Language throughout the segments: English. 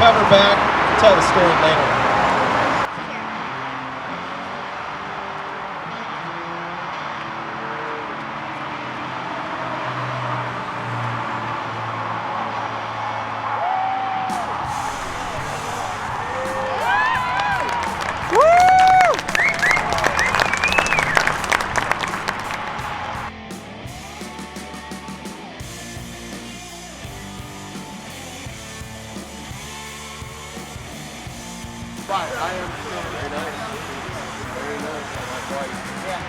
cover back, tell the story later. Right, I am very nice. Very nice. I like white. Yeah.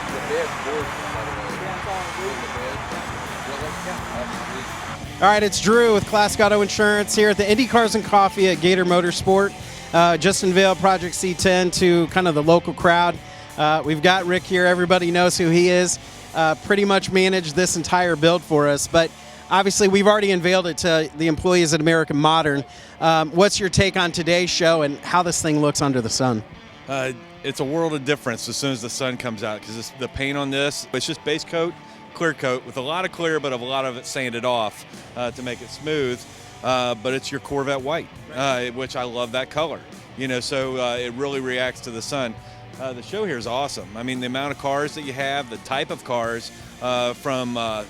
The bed, by the way. All right, it's Drew with Classic Auto Insurance here at the Indy Cars and Coffee at Gator Motorsport. Just unveiled Project C10 to kind of the local crowd. We've got Rick here. Everybody knows who he is. Pretty much managed this entire build for us, but obviously we've already unveiled it to the employees at American Modern. What's your take on today's show and how this thing looks under the sun? It's a world of difference as soon as the sun comes out, because the paint on this, it's just base coat, clear coat with a lot of clear, but a lot of it sanded off to make it smooth. But it's your Corvette white, which I love that color. You know, so it really reacts to the sun. The show here is awesome. I mean, the amount of cars that you have, the type of cars, from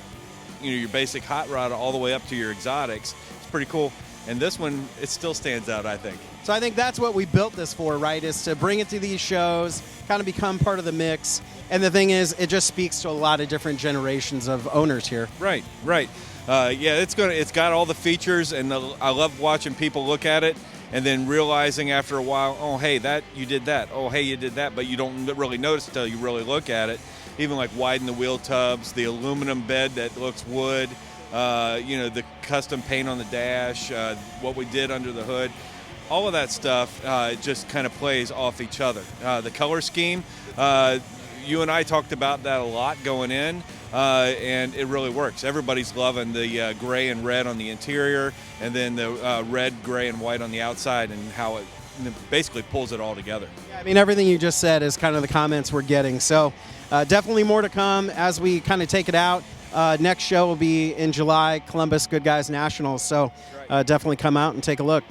your basic hot rod all the way up to your exotics. It's pretty cool. And this one, it still stands out, I think. So I think that's what we built this for, right? Is to bring it to these shows, kind of become part of the mix. And the thing is, it just speaks to a lot of different generations of owners here. Right, right. Yeah, it's got all the features, and I love watching people look at it and then realizing after a while, oh, hey, you did that. Oh, hey, you did that. But you don't really notice until you really look at it. Even like widen the wheel tubs, the aluminum bed that looks wood, the custom paint on the dash, what we did under the hood, all of that stuff just kind of plays off each other. The color scheme, you and I talked about that a lot going in, and it really works. Everybody's loving the gray and red on the interior, and then the red, gray, and white on the outside, and how it basically pulls it all together. Yeah, I mean, everything you just said is kind of the comments we're getting. So definitely more to come as we kind of take it out. Next show will be in July, Columbus Good Guys Nationals. So definitely come out and take a look.